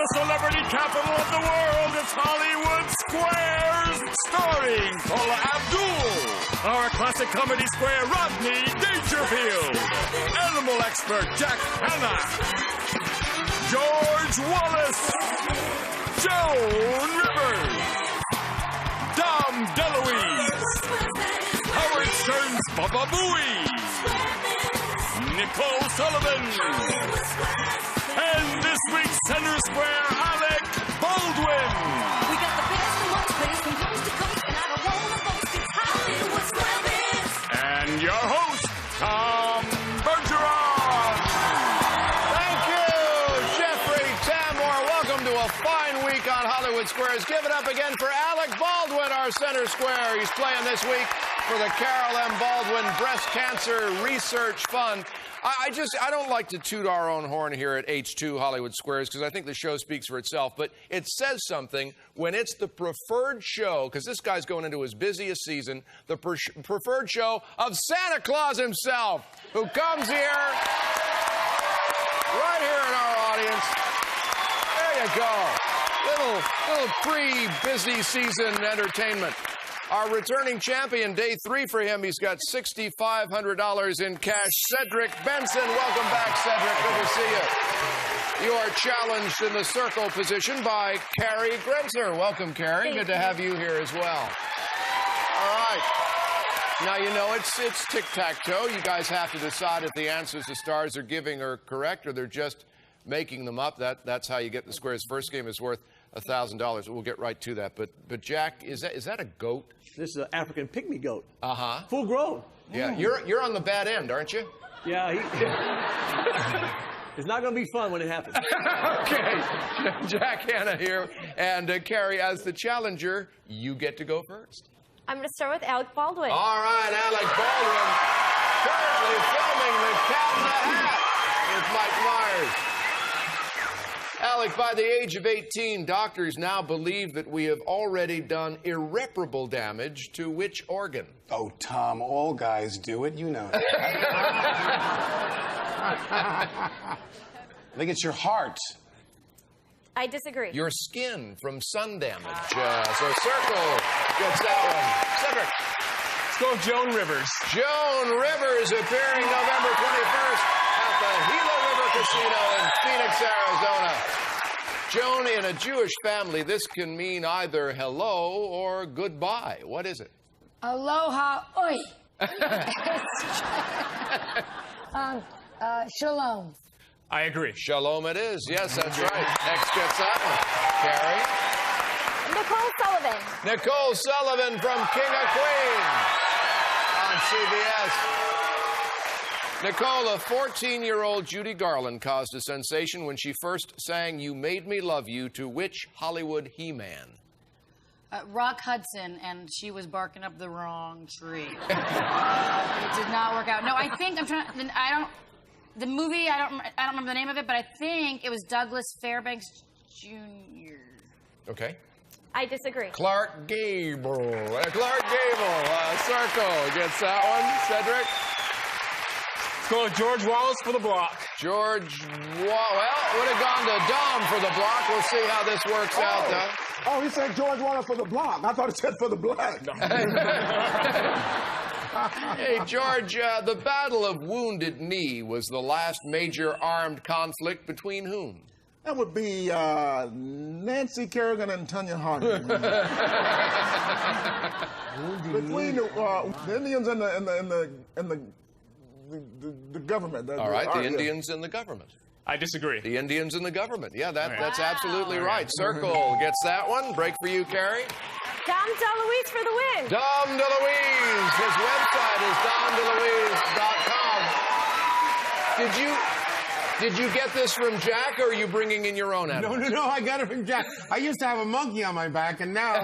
the celebrity capital of the world, it's Hollywood Squares, starring Paula Abdul. Our classic comedy square, Rodney Dangerfield. Animal expert, Hanna. George Wallace. Joan Rivers. DeLuise. Howard Stern's Booey. Nicole Sullivan. And this week's center square, Alec, Baldwin. We got the best and most place from coast to coast, and I don't want to boast, it's Hollywood Squares. And your host, Bergeron. Thank you, Jeffrey Tambor. Welcome to a fine week on Hollywood Squares. Give it up again for Alec Baldwin, our center square. He's playing this week for the Carol M. Baldwin Breast Cancer Research Fund. I don't like to toot our own horn here at H2 Hollywood Squares because I think the show speaks for itself, but it says something when it's the preferred show, because this guy's going into his busiest season, the preferred show of Santa Claus himself, who comes here, right here in our audience. There you go. Little pre-busy season entertainment. Our returning champion, day 3 for him. He's got $6,500 in cash. Cedric Benson. Welcome back, Cedric. Good to see you. You are challenged in the circle position by Kari Grenzer. Welcome, Kari. Good to have you here as well. All right. Now, you know, it's tic-tac-toe. You guys have to decide if the answers the stars are giving are correct or they're just making them up. That's how you get the squares. First game is worth $1,000. We'll get right to that. But Jack, is that a goat? This is an African pygmy goat. Uh-huh. Full grown. Yeah, you're on the bad end, aren't you? Yeah, it's not going to be fun when it happens. Okay, Jack Hanna here. And Kari, as the challenger, you get to go first. I'm going to start with Alec Baldwin. All right, Alec Baldwin, currently filming The Cat in the Hat with Mike Myers. Alec, by the age of 18, doctors now believe that we have already done irreparable damage to which organ? Oh, Tom, all guys do it. You know. I think it's your heart. I disagree. Your skin from sun damage. So Circle gets that one. Cedric. Let's go with Joan Rivers. Joan Rivers appearing November 21st at the Gila River Casino in Phoenix, Arizona. Joan, in a Jewish family, this can mean either hello or goodbye. What is it? Aloha, oi. Shalom. I agree. Shalom it is. Yes, that's right. Next gets that one. Kari. Nicole Sullivan. Nicole Sullivan from King of Queens on CBS. Nicole, a 14-year-old Judy Garland caused a sensation when she first sang You Made Me Love You to which Hollywood He-Man? Rock Hudson, and she was barking up the wrong tree. It did not work out. No, I think the movie, I don't remember the name of it, but I think it was Douglas Fairbanks Jr. Okay. I disagree. Clark Gable. Clark Gable. Circle gets that one. Cedric. Let's go with George Wallace for the block. George, well, would have gone to Dom for the block. We'll see how this works out, though. Oh, he said George Wallace for the block. I thought it said for the black. Hey, George, the Battle of Wounded Knee was the last major armed conflict between whom? That would be Nancy Kerrigan and Tanya Harding. Between the Indians and the government. All right, the Indians and the government. I disagree. The Indians and the government. Yeah, that's absolutely right. Circle gets that one. Break for you, Kari. Dom DeLuise for the win. Dom DeLuise. His website is domdeluise.com. Did you get this from Jack, or are you bringing in your own animals? No, I got it from Jack. I used to have a monkey on my back, and now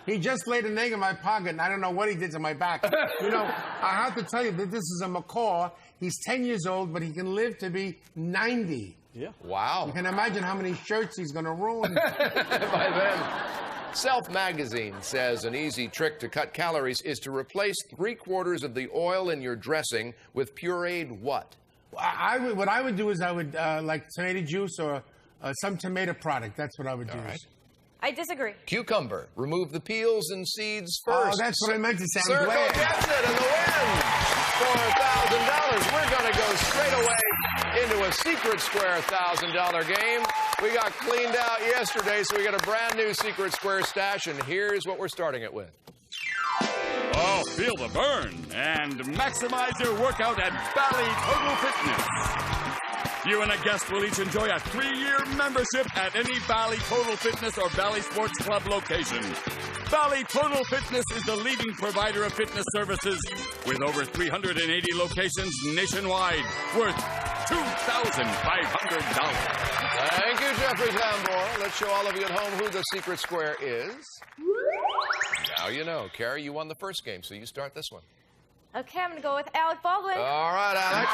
he just laid an egg in my pocket, and I don't know what he did to my back. You know, I have to tell you that this is a macaw. He's 10 years old, but he can live to be 90. Yeah. Wow. You can imagine how many shirts he's going to ruin. By then. Self Magazine says an easy trick to cut calories is to replace 3/4 of the oil in your dressing with pureed what? What I would do is I would like tomato juice or some tomato product. That's what I would do. All right. I disagree. Cucumber. Remove the peels and seeds first. Oh, that's what I meant to say. I'm Circle glad. gets it and the win. $4,000. We're going to go straight away into a secret square $1,000 game. We got cleaned out yesterday, so we got a brand new secret square stash, and here's what we're starting it with. Oh, feel the burn and maximize your workout at Bally Total Fitness. You and a guest will each enjoy a 3-year membership at any Bally Total Fitness or Bally Sports Club location. Bally Total Fitness is the leading provider of fitness services with over 380 locations nationwide, worth $2,500. Thank you, Jeffrey Tambor. Let's show all of you at home who the secret square is. Now you know. Kari, you won the first game, so you start this one. Okay, I'm going to go with Alec Baldwin. All right, Alec.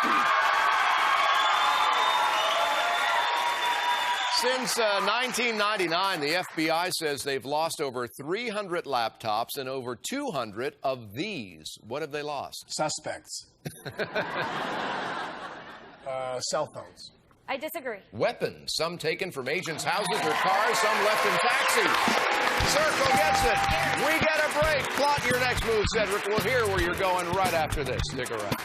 Since 1999, the FBI says they've lost over 300 laptops and over 200 of these. What have they lost? Suspects. Cell phones. I disagree. Weapons, some taken from agents' houses or cars, some left in taxis. Circle gets it. We get a break. Plot your next move, Cedric. We'll hear where you're going right after this. Stick around.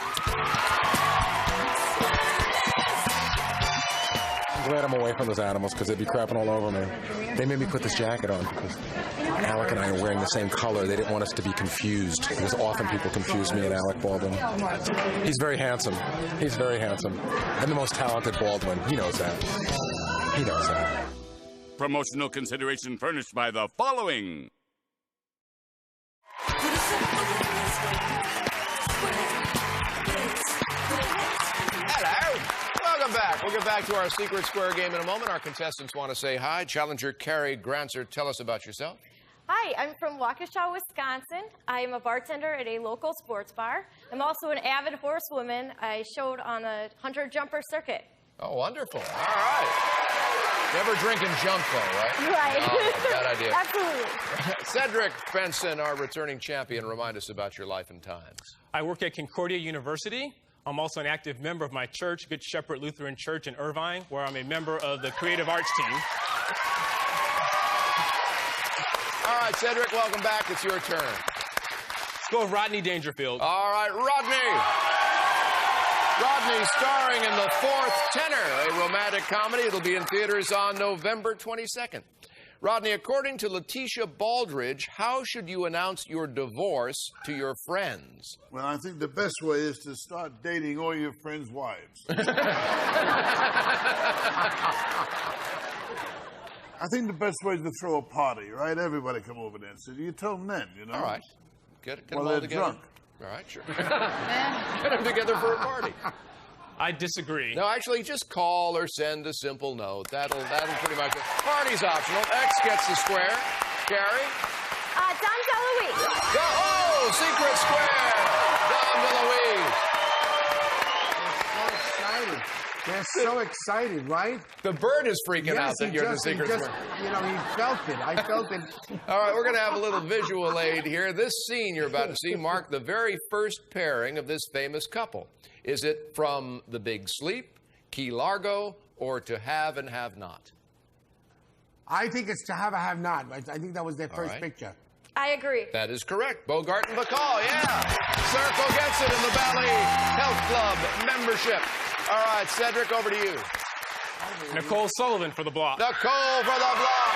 I'm glad I'm away from those animals because they'd be crapping all over me. They made me put this jacket on because Alec and I are wearing the same color. They didn't want us to be confused because often people confuse me and Alec Baldwin. He's very handsome. He's very handsome. And the most talented Baldwin. He knows that. He knows that. Promotional consideration furnished by the following. Hello. Welcome back. We'll get back to our secret square game in a moment. Our contestants want to say hi. Challenger Kari Grantzer, tell us about yourself. Hi, I'm from Waukesha, Wisconsin. I am a bartender at a local sports bar. I'm also an avid horsewoman. I showed on the 100-jumper circuit. Oh, wonderful. All right. Never drink and jump, though, right? Right. Oh, bad idea. Absolutely. Cedric Benson, our returning champion, remind us about your life and times. I work at Concordia University. I'm also an active member of my church, Good Shepherd Lutheran Church in Irvine, where I'm a member of the creative arts team. All right, Cedric, welcome back. It's your turn. Let's go with Rodney Dangerfield. All right, Rodney. Rodney starring in The Fourth Tenor, a romantic comedy. It'll be in theaters on November 22nd. Rodney, according to Letitia Baldridge, how should you announce your divorce to your friends? Well, I think the best way is to start dating all your friends' wives. I think the best way is to throw a party, right? Everybody come over there and say, you tell them then, you know? All right. Get them Well, all they're together. drunk. All right, sure. Get them together for a party. I disagree. No, actually, just call or send a simple note. That'll pretty much... Party's optional. X gets the square. Kari? Dom DeLuise. Oh, secret square. Dom DeLuise. They're so excited, right? The bird is freaking out that you're the secret just, square. you know, he felt it. I felt it. All right, we're going to have a little visual aid here. This scene you're about to see marked the very first pairing of this famous couple. Is it from The Big Sleep, Key Largo, or To Have and Have Not? I think it's To Have or Have Not. I think that was their first right. picture. I agree. That is correct. Bogart and Bacall, yeah. Circle gets it in the Valley Health Club membership. All right, Cedric, over to you. Nicole Sullivan for the block. Nicole for the block.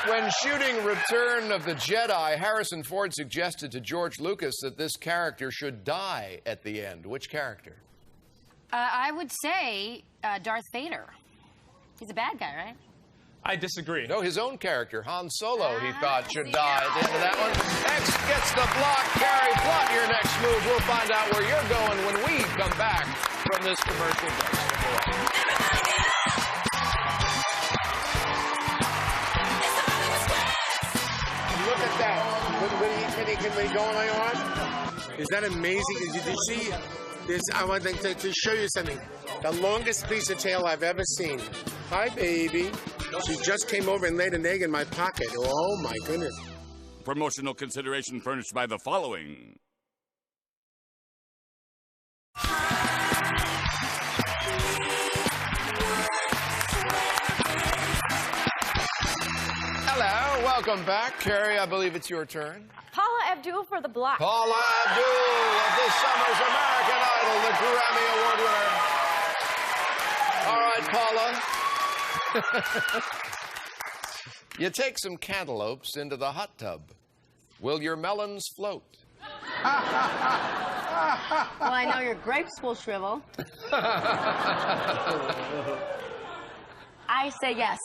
When shooting Return of the Jedi, Harrison Ford suggested to George Lucas that this character should die at the end. Which character? I would say Darth Vader. He's a bad guy, right? I disagree. No, his own character, Han Solo, he thought should die at the end of that one. X gets the block. Kari, plot your next move. We'll find out where you're going when we come back from this commercial break. Look at that. When he go on my arm? Is that amazing? Did you see this? I want to show you something. The longest piece of tail I've ever seen. Hi, baby. She just came over and laid an egg in my pocket. Oh, my goodness. Promotional consideration furnished by the following. Welcome back. Kari, I believe it's your turn. Paula Abdul for the block. Paula Abdul of this summer's American Idol, the Grammy Award winner. All right, Paula. You take some cantaloupes into the hot tub. Will your melons float? Well, I know your grapes will shrivel. I say yes.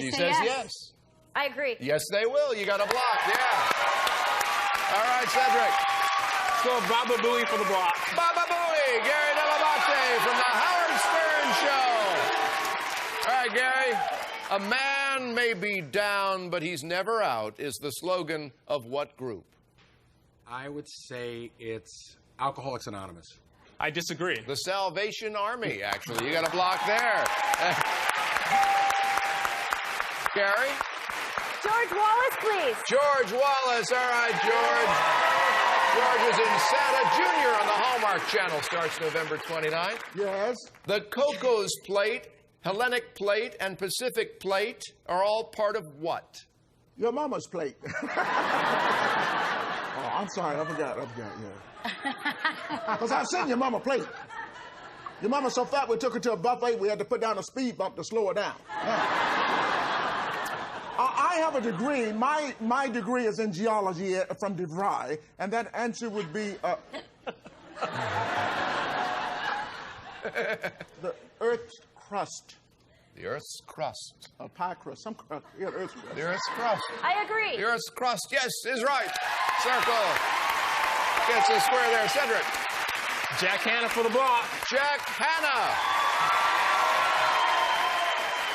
She says yes. I agree. Yes, they will. You got a block, yeah. All right, Cedric. So Baba Booey for the block. Baba Booey, Gary Dell'Abate from the Howard Stern Show. All right, Gary. A man may be down, but he's never out is the slogan of what group? I would say it's Alcoholics Anonymous. I disagree. The Salvation Army, actually. You got a block there. Kari? George Wallace, please. George Wallace. All right, George. George is in Santa Jr. on the Hallmark Channel. Starts November 29th. Yes. The Cocos Plate, Hellenic Plate, and Pacific Plate are all part of what? Your mama's plate. Oh, I'm sorry. I forgot, yeah. Because I've seen your mama plate. Your mama's so fat, we took her to a buffet, we had to put down a speed bump to slow her down. I have a degree. My degree is in geology from DeVry, and that answer would be the Earth's crust. The Earth's crust. A pie crust. Some crust. Yeah, the Earth's crust. The Earth's crust. I agree. The Earth's crust, yes, is right. Circle. Gets a square there. Cedric. Jack Hanna for the block. Jack Hanna.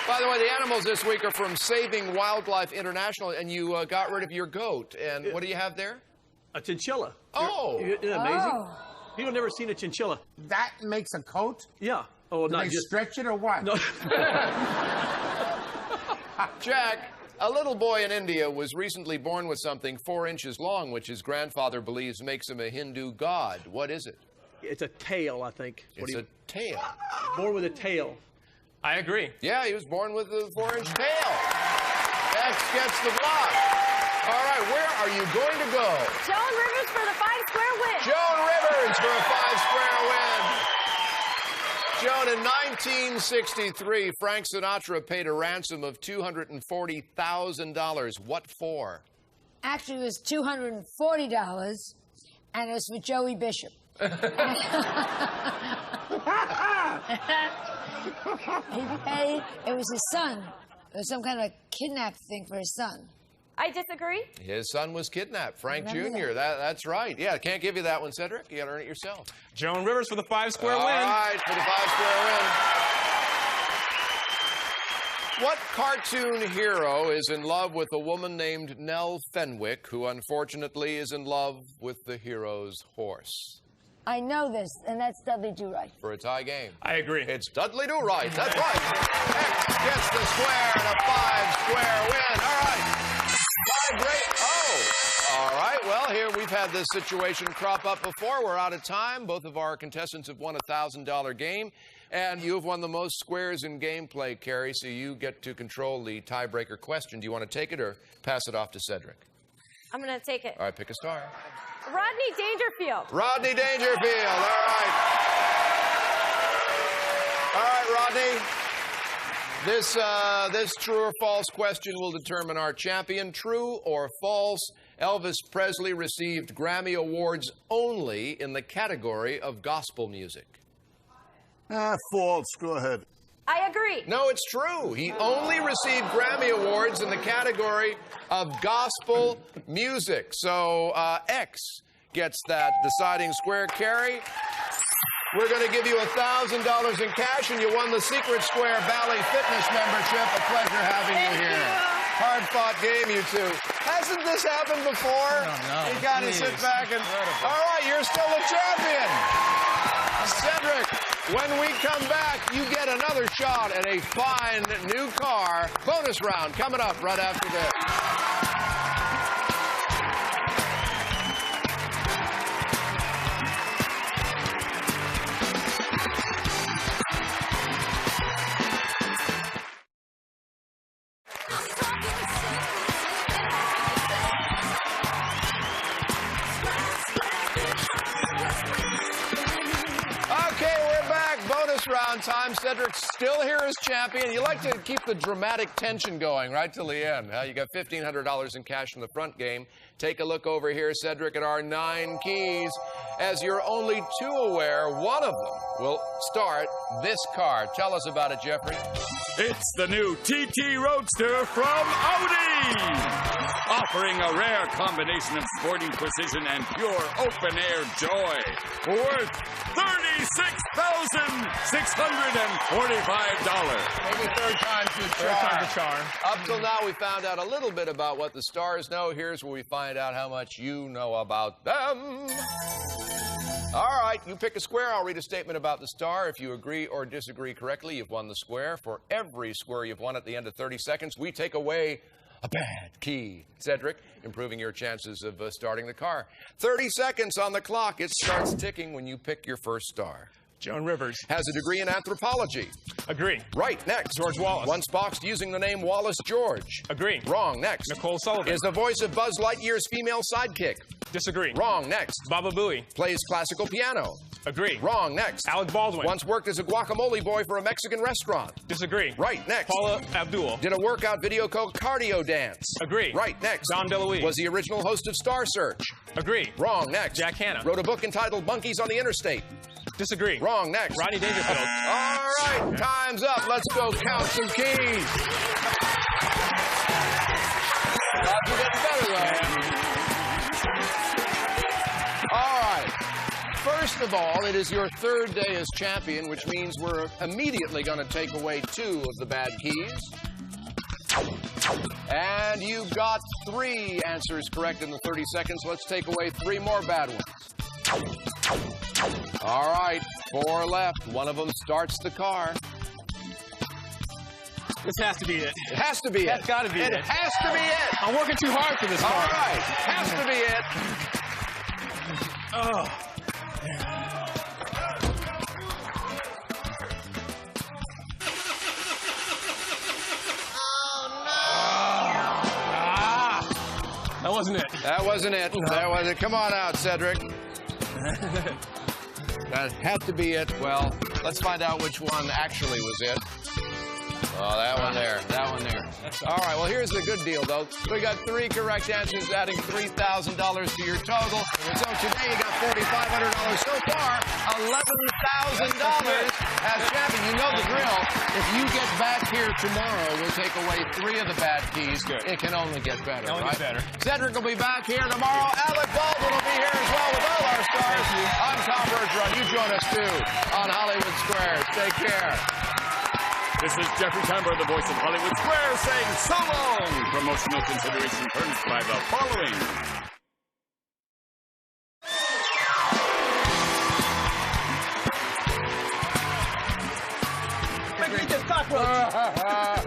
By the way, the animals this week are from Saving Wildlife International, and you got rid of your goat. And what do you have there? A chinchilla. Oh. Isn't that amazing? You've never seen a chinchilla. That makes a coat? Yeah. Oh, Do not they just stretch it or what? No. Jack, a little boy in India was recently born with something 4 inches long, which his grandfather believes makes him a Hindu god. What is it? It's a tail, I think. It's a tail. Born with a tail. I agree. Yeah, he was born with a 4-inch tail. X gets the block. All right, where are you going to go? Joan Rivers for the 5-square win. Joan Rivers for a 5-square win. Joan, in 1963, Frank Sinatra paid a ransom of $240,000. What for? Actually, it was $240, and it was for Joey Bishop. He paid, it was his son. It was some kind of a kidnap thing for his son. I disagree. His son was kidnapped, Frank Remember Jr. That's right. Yeah, can't give you that one, Cedric. You got to earn it yourself. Joan Rivers for the 5-square win. All right, for the 5-square win. What cartoon hero is in love with a woman named Nell Fenwick, who unfortunately is in love with the hero's horse? I know this, and that's Dudley Do-Right. For a tie game. I agree. It's Dudley Do-Right. That's right. X gets the square and a 5-square win. All right. 5 great. Oh. All right. Well, here we've had this situation crop up before. We're out of time. Both of our contestants have won a $1,000 game. And you have won the most squares in gameplay, Kari, so you get to control the tiebreaker question. Do you want to take it or pass it off to Cedric? I'm going to take it. All right, pick a star. Rodney Dangerfield. Rodney Dangerfield. All right. All right, Rodney. This true or false question will determine our champion. True or false, Elvis Presley received Grammy Awards only in the category of gospel music. False. Go ahead. I agree. No, it's true. He only received Grammy Awards in the category of gospel music. So X gets that deciding square. Kari, we're going to give you $1,000 in cash, and you won the Secret Square Valley Fitness membership. A pleasure having you here. Hard-fought game, you two. Hasn't this happened before? No. You got to sit back and... All right, you're still the champion. Cedric, when we come back, you get another shot at a fine new car. Bonus round coming up right after this. bonus round time. Cedric's still here as champion. You like to keep the dramatic tension going right till the end. You got $1,500 in cash from the front game. Take a look over here, Cedric, at our 9 keys. As you're only 2 aware, one of them will start this car. Tell us about it, Jeffrey. It's the new TT Roadster from Audi! Offering a rare combination of sporting precision and pure open-air joy. Worth $36,645. Maybe third time's the charm. Third time's the charm. Up till now, we found out a little bit about what the stars know. Here's where we find out how much you know about them. All right, you pick a square. I'll read a statement about the star. If you agree or disagree correctly, you've won the square. For every square you've won at the end of 30 seconds, we take away a bad key. Cedric, improving your chances of starting the car. 30 seconds on the clock. It starts ticking when you pick your first star. Joan Rivers. Has a degree in anthropology. Agree. Right, next. George Wallace. Once boxed using the name Wallace George. Agree. Wrong, next. Nicole Sullivan. Is the voice of Buzz Lightyear's female sidekick. Disagree. Wrong, next. Baba Booey. Plays classical piano. Agree. Wrong, next. Alec Baldwin. Once worked as a guacamole boy for a Mexican restaurant. Disagree. Right, next. Paula Abdul. Did a workout video called Cardio Dance. Agree. Right, next. DeLuise. Was the original host of Star Search. Agree. Wrong, next. Jack Hanna. Wrote a book entitled Monkeys on the Interstate. Disagree. Wrong, next. Rodney Dangerfield. All right, time's up. Let's go count some keys. Odds are getting better, though. All right. First of all, it is your third day as champion, which means we're immediately going to take away 2 of the bad keys. And you got 3 answers correct in the 30 seconds. Let's take away 3 more bad ones. All right, 4 left. One of them starts the car. This has to be it. It has to be it. That's got to be it. It has to be it. I'm working too hard for this car. All right, has to be it. Oh. That wasn't it. That wasn't it. No. That wasn't it. Come on out, Cedric. That had to be it. Well, let's find out which one actually was it. Oh, that one there. That one there. All right, well, here's the good deal, though. We got 3 correct answers, adding $3,000 to your total. So today you got $4,500 so far, $11,000 as champion. You know the drill. If you get back here tomorrow, we'll take away 3 of the bad keys. Good. It can only get better, Only right? get better. Cedric will be back here tomorrow. Alec Baldwin will be here as well with all our stars. I'm Tom Bergeron. You join us, too, on Hollywood Squares. Take care. This is Jeffrey Tambor, the voice of Hollywood Square, saying so long. Promotional consideration furnished by the following. Eat this cockroach.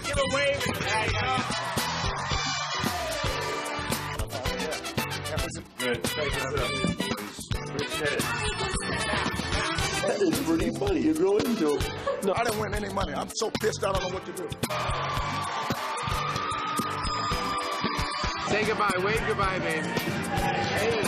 Give a wave. There you go. Good. That is pretty funny. You grow into it. No, I didn't win any money. I'm so pissed I don't know what to do. Say goodbye. Wave goodbye, baby. Hey.